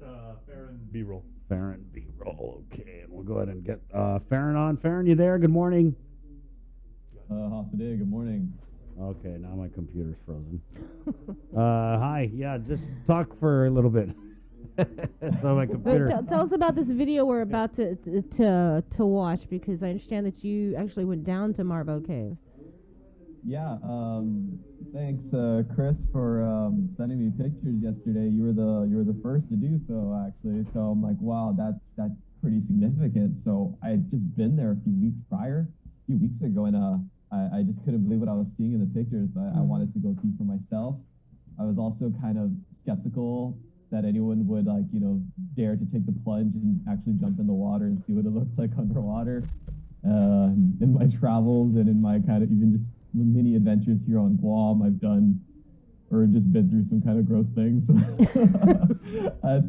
it's Farron. B-roll. Farron B-roll. Okay, and we'll go ahead and get Farron on. Farron, you there? Good morning. Half a day. Good morning. Okay, now my computer's frozen. Hi. Yeah, just talk for a little bit. So my computer. Tell us about this video we're about to watch, because I understand that you actually went down to Marbo Cave. Yeah. Thanks, Chris, for sending me pictures yesterday. You were the first to do so, actually. So I'm like, wow, that's pretty significant. So I had just been there a few weeks ago, and I just couldn't believe what I was seeing in the pictures. I wanted to go see for myself. I was also kind of skeptical that anyone would dare to take the plunge and actually jump in the water and see what it looks like underwater. In my travels and in my kind of even just mini adventures here on Guam, I've done or just been through some kind of gross things. So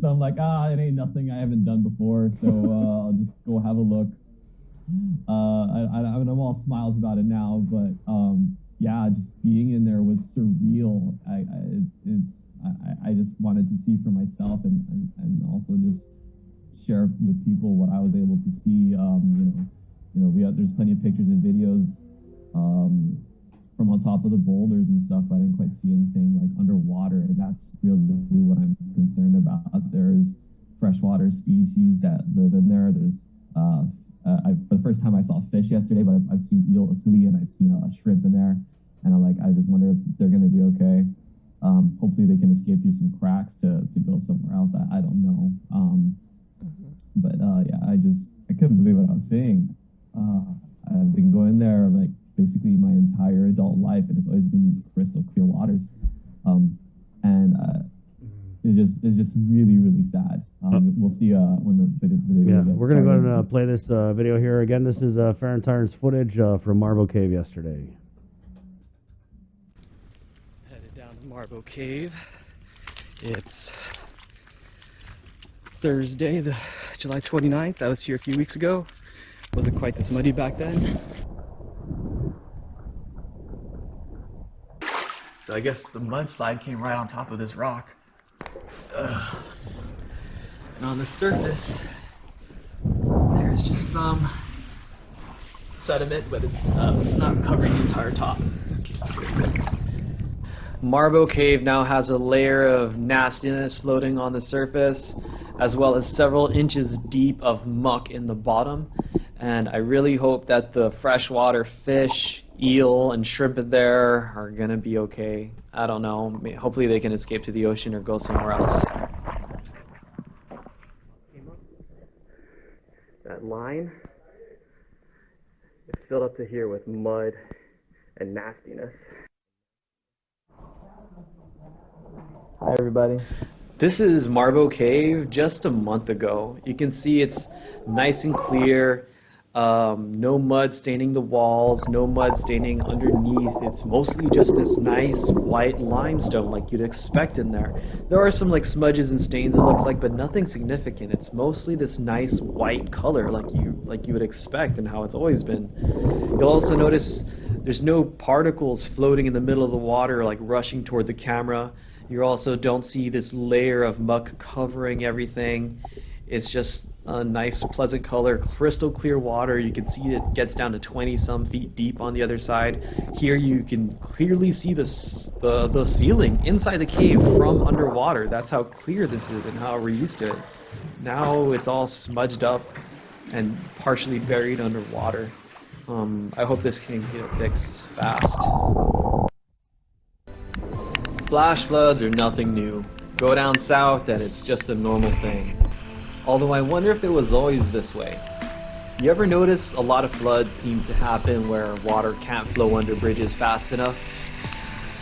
I'm like, it ain't nothing I haven't done before. So I'll just go have a look. I'm all smiles about it now, but yeah, just being in there was surreal. I just wanted to see for myself and also just share with people what I was able to see. There's plenty of pictures and videos from on top of the boulders and stuff, but I didn't quite see anything like underwater, and that's really what I'm concerned about. There's freshwater species that live in there. There's for the first time I saw fish yesterday, but I've seen eel, asui, and I've seen a shrimp in there, and I just wonder if they're going to be okay. Hopefully they can escape through some cracks to go somewhere else. I don't know. But yeah, I couldn't believe what I was seeing. I've been going there like basically my entire adult life, and it's always been these crystal clear waters. It's just really, really sad. We'll see when the video gets we're going to go started. ahead and play this video here. Again, this is Farron Taijeron's footage from Marbo Cave yesterday. Headed down to Marbo Cave. It's Thursday, July 29th. I was here a few weeks ago. Wasn't quite this muddy back then. So I guess the mudslide came right on top of this rock. And on the surface, there's just some sediment, but it's not covering the entire top. Marbo Cave now has a layer of nastiness floating on the surface, as well as several inches deep of muck in the bottom. And I really hope that the freshwater fish, eel, and shrimp in there are going to be okay. I don't know. Hopefully they can escape to the ocean or go somewhere else. That line is filled up to here with mud and nastiness. Hi everybody. This is Marbo Cave just a month ago. You can see it's nice and clear. No mud staining the walls, no mud staining underneath. It's mostly just this nice white limestone like you'd expect in there. There are some like smudges and stains it looks like, but nothing significant. It's mostly this nice white color like you would expect and how it's always been. You'll also notice there's no particles floating in the middle of the water like rushing toward the camera. You also don't see this layer of muck covering everything. It's just a nice, pleasant color, crystal clear water. You can see it gets down to 20-some feet deep on the other side. Here you can clearly see the ceiling inside the cave from underwater. That's how clear this is and how we're used to it. Now it's all smudged up and partially buried underwater. I hope this can get fixed fast. Flash floods are nothing new. Go down south and it's just a normal thing. Although I wonder if it was always this way. You ever notice a lot of floods seem to happen where water can't flow under bridges fast enough?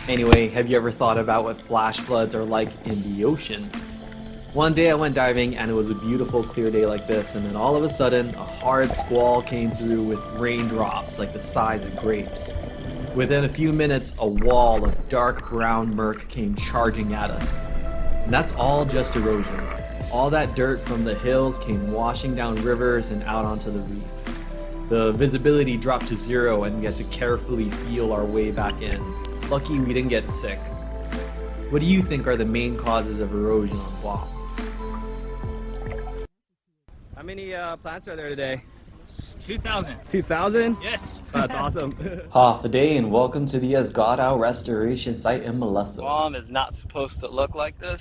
Anyway, have you ever thought about what flash floods are like in the ocean? One day I went diving and it was a beautiful clear day like this, and then all of a sudden a hard squall came through with raindrops like the size of grapes. Within a few minutes, a wall of dark brown murk came charging at us. And that's all just erosion. All that dirt from the hills came washing down rivers and out onto the reef. The visibility dropped to zero and we had to carefully feel our way back in. Lucky we didn't get sick. What do you think are the main causes of erosion on Guam? many plants are there today? 2,000. 2,000? Yes. That's awesome. Half a day and welcome to the Asgadao Restoration Site in Molessa. Guam is not supposed to look like this.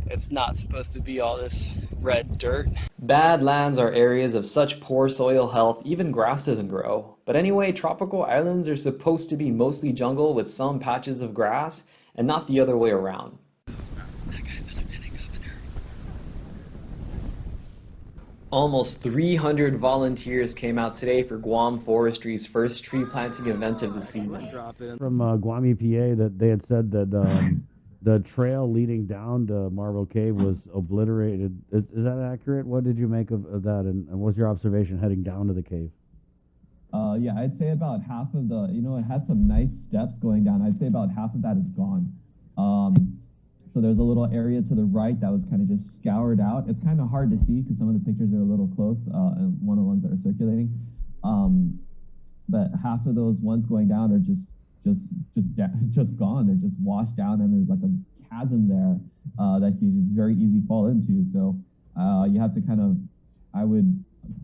It's not supposed to be all this red dirt. Badlands are areas of such poor soil health, even grass doesn't grow. But anyway, tropical islands are supposed to be mostly jungle with some patches of grass, and not the other way around. Almost 300 volunteers came out today for Guam Forestry's first tree planting event of the season. From Guam EPA that they had said that the trail leading down to Marbo Cave was obliterated. Is that accurate? What did you make of that, and what was your observation heading down to the cave? Yeah, I'd say about half of the, it had some nice steps going down. I'd say about half of that is gone. So there's a little area to the right that was kind of just scoured out. It's kind of hard to see because some of the pictures are a little close, and one of the ones that are circulating. But half of those ones going down are just gone. They're just washed down, and there's like a chasm there that you very easily fall into. So you have to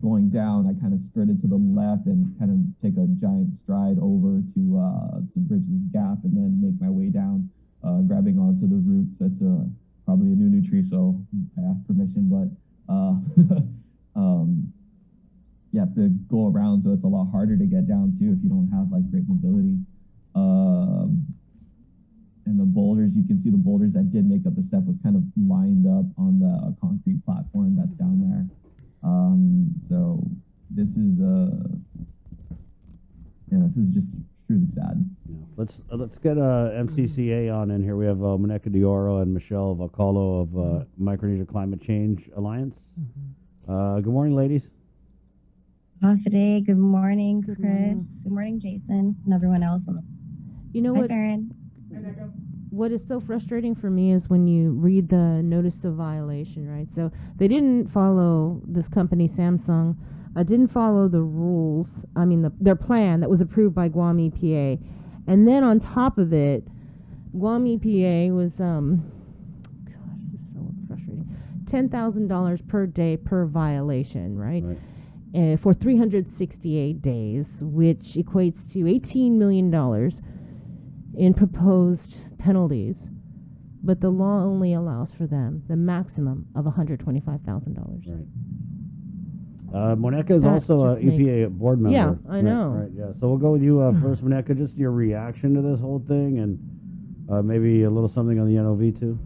going down, I kind of skirted to the left and kind of take a giant stride over to bridge this gap, and then make my way down. Grabbing onto the roots. That's probably a new tree, so I asked permission, but you have to go around, so it's a lot harder to get down too if you don't have like great mobility. And the boulders, you can see the boulders that did make up the step was kind of lined up on the concrete platform that's down there. So this is just truly sad. Yeah. Let's get MCCA on in here. We have Monica Dioro and Michelle Vocalo of Micronesia Climate Change Alliance. Good morning, ladies. Half a day. Good morning, Chris. morning. Good morning, Jason, and everyone else. You know Hi, what? Farron. What is so frustrating for me is when you read the notice of violation, right? So they didn't follow, this company, Samsung, didn't follow the rules, their plan that was approved by Guam EPA. And then on top of it, Guam EPA was, gosh, this is so frustrating, $10,000 per day per violation, right? For 368 days, which equates to $18 million in proposed penalties. But the law only allows for them the maximum of $125,000. Right. Monica is That also an just EPA board member. Yeah, I know. Right, yeah. So we'll go with you first, Monica. Just your reaction to this whole thing, and maybe a little something on the NOV too.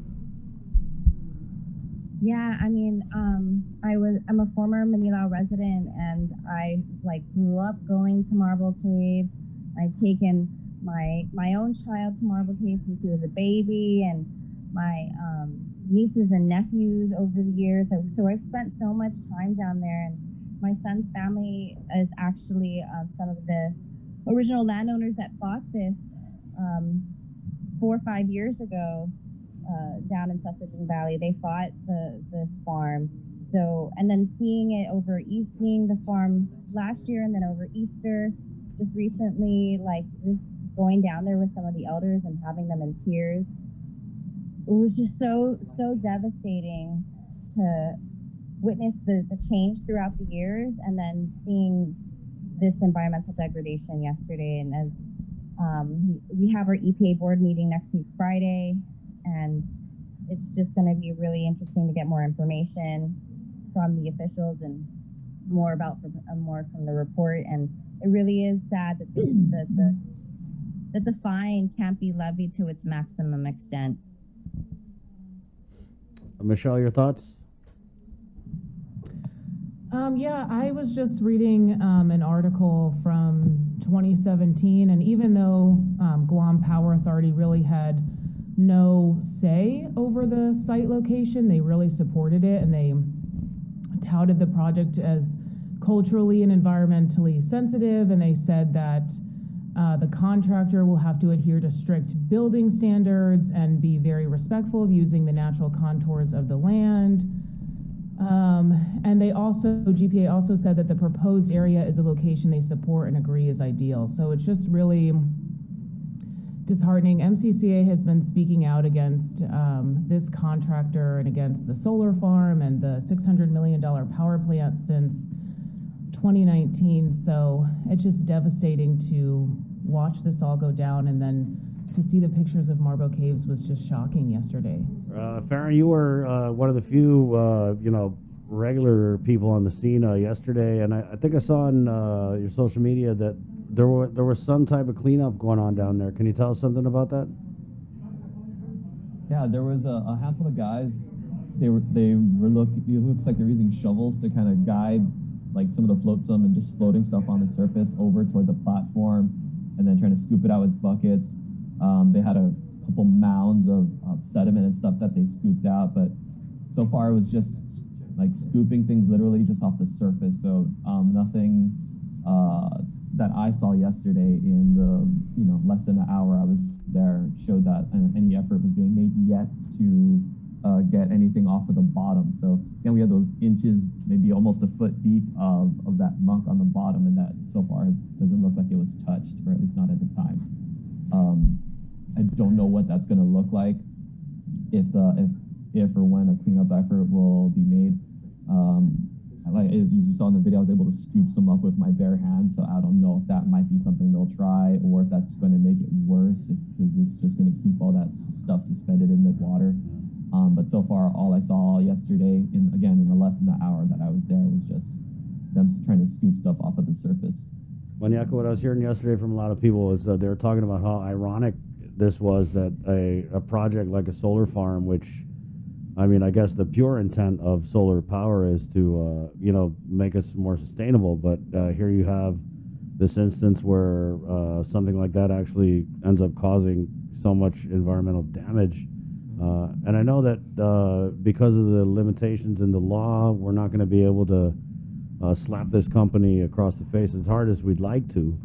Yeah, I'm a former Manila resident, and I grew up going to Marbo Cave. I've taken my own child to Marbo Cave since he was a baby, and my nieces and nephews over the years. So I've spent so much time down there, and my son's family is actually some of the original landowners that bought this 4 or 5 years ago down in Sussex Valley. They bought this farm. So, and then seeing the farm last year, and then over Easter, just recently, just going down there with some of the elders and having them in tears. It was just so devastating to witness the change throughout the years, and then seeing this environmental degradation yesterday. And as we have our EPA board meeting next week, Friday, and it's just going to be really interesting to get more information from the officials and more from the report. And it really is sad that that the fine can't be levied to its maximum extent. Michelle, your thoughts? Yeah, I was just reading an article from 2017, and even though Guam Power Authority really had no say over the site location, they really supported it, and they touted the project as culturally and environmentally sensitive, and they said that the contractor will have to adhere to strict building standards and be very respectful of using the natural contours of the land. And GPA also said that the proposed area is a location they support and agree is ideal. So it's just really disheartening. MCCA has been speaking out against this contractor and against the solar farm and the $600 million power plant since 2019. So it's just devastating to watch this all go down, and then to see the pictures of Marbo Caves was just shocking yesterday. Farron, you were one of the few, regular people on the scene yesterday, and I think I saw on your social media that there was some type of cleanup going on down there. Can you tell us something about that? Yeah, there was a handful of guys. They were looking. It looks like they're using shovels to kind of guide like some of the flotsam and just floating stuff on the surface over toward the platform, and then trying to scoop it out with buckets. They had a couple mounds of sediment and stuff that they scooped out, but so far it was just like scooping things literally just off the surface. So nothing that I saw yesterday in the less than an hour I was there showed that any effort was being made yet to get anything off of the bottom. So again, we had those inches, maybe almost a foot deep of that muck on the bottom, and that so far doesn't look like it was touched, or at least not at the time. I don't know what that's going to look like if or when a cleanup effort will be made. Like as you saw in the video, I was able to scoop some up with my bare hands, so I don't know if that might be something they'll try, or if that's going to make it worse, because it's just going to keep all that stuff suspended in mid-water. But so far, all I saw yesterday, in the less than an hour that I was there, was just them trying to scoop stuff off of the surface. Wanyaka, what I was hearing yesterday from a lot of people is they were talking about how ironic this was, that a project like a solar farm, which, I mean, I guess the pure intent of solar power is to, make us more sustainable. But here you have this instance where something like that actually ends up causing so much environmental damage. And I know that because of the limitations in the law, we're not going to be able to slap this company across the face as hard as we'd like to.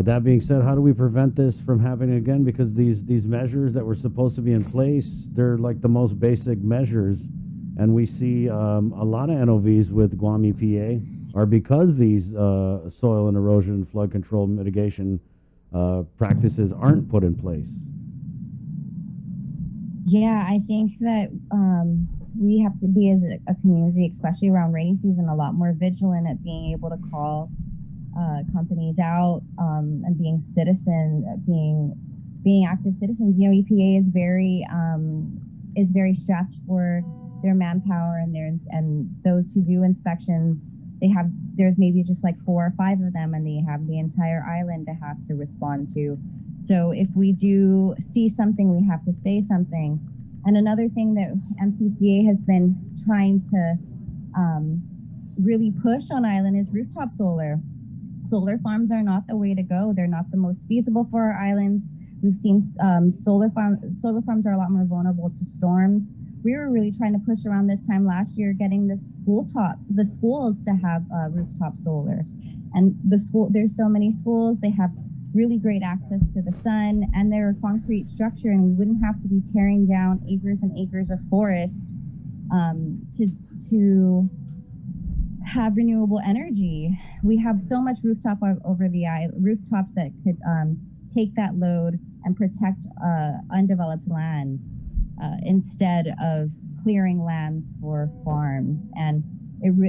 That being said, how do we prevent this from happening again? Because these measures that were supposed to be in place, they're like the most basic measures, and we see a lot of NOVs with Guam EPA are because these soil and erosion and flood control mitigation practices aren't put in place. Yeah, I think that we have to be, as a community, especially around rainy season, a lot more vigilant at being able to call companies out and being being active citizens. EPA is very strapped for their manpower and those who do inspections. There's maybe just like 4 or 5 of them, and they have the entire island to have to respond to. So if we do see something, we have to say something. And another thing that MCCA has been trying to really push on island is rooftop solar. Solar farms are not the way to go. They're not the most feasible for our islands. We've seen solar farms are a lot more vulnerable to storms. We were really trying to push around this time last year, getting the schools to have rooftop solar. And there's so many schools, they have really great access to the sun, and they're a concrete structure, and we wouldn't have to be tearing down acres and acres of forest to have renewable energy. We have so much rooftop over the rooftops that could take that load and protect undeveloped land instead of clearing lands for farms. And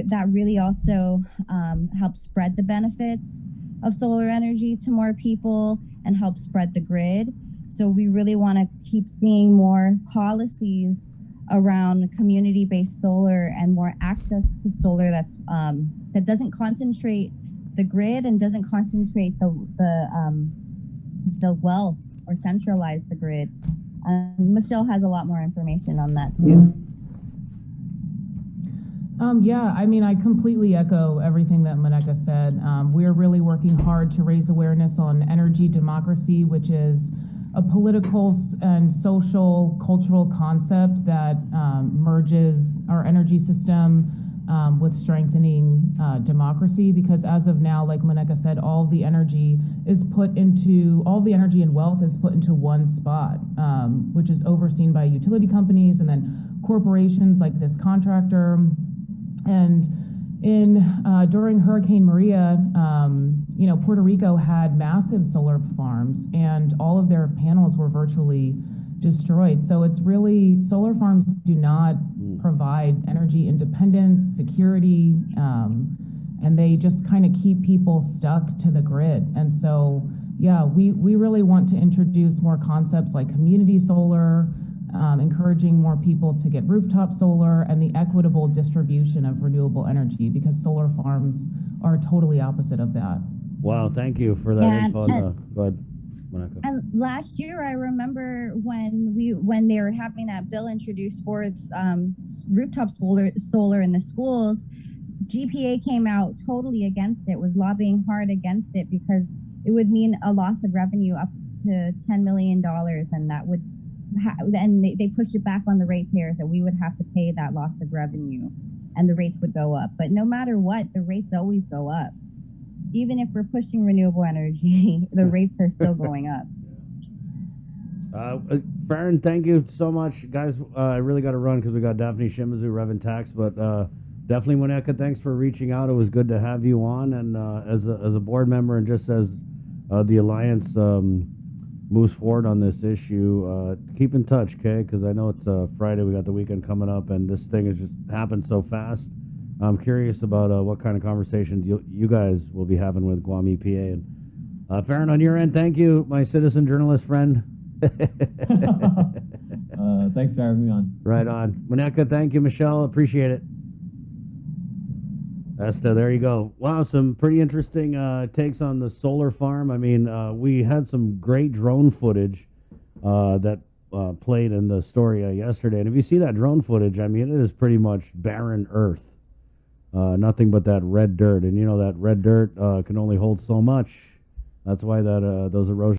that really also helps spread the benefits of solar energy to more people and help spread the grid. So we really want to keep seeing more policies around community-based solar and more access to solar that doesn't concentrate the grid and doesn't concentrate the wealth or centralize the grid. Michelle has a lot more information on that too. Yeah, I mean, I completely echo everything that Maneka said. We're really working hard to raise awareness on energy democracy, which is a political and social cultural concept that merges our energy system with strengthening democracy, because as of now, like Maneka said, all the energy and wealth is put into one spot, which is overseen by utility companies and then corporations like this contractor. And during Hurricane Maria, Puerto Rico had massive solar farms, and all of their panels were virtually destroyed. So it's really, solar farms do not provide energy independence, security, and they just kind of keep people stuck to the grid. And so, yeah, we really want to introduce more concepts like community solar, encouraging more people to get rooftop solar, and the equitable distribution of renewable energy, because solar farms are totally opposite of that. Wow, thank you for that info. Go ahead, Monica. And last year, I remember when they were having that bill introduced for rooftop solar in the schools, GPA came out totally against it, was lobbying hard against it, because it would mean a loss of revenue up to $10 million, and that would and they pushed it back on the ratepayers, that we would have to pay that loss of revenue and the rates would go up. But no matter what, the rates always go up. Even if we're pushing renewable energy, the rates are still going up. Farron, thank you so much. Guys, I really got to run because we got Daphne Shimizu, Reverend Tax, but definitely, Monica, thanks for reaching out. It was good to have you on. And as a board member, and just as the Alliance moves forward on this issue, keep in touch, okay? Because I know it's Friday, we got the weekend coming up, and this thing has just happened so fast. I'm curious about what kind of conversations you guys will be having with Guam EPA. And Farron, on your end, thank you, my citizen journalist friend. Thanks for having me on. Right on. Monica, thank you. Michelle, appreciate it. Esther, there you go. Wow, some pretty interesting takes on the solar farm. I mean, we had some great drone footage that played in the story yesterday. And if you see that drone footage, I mean, it is pretty much barren earth. Nothing but that red dirt. And, you know, that red dirt can only hold so much. That's why that those erosion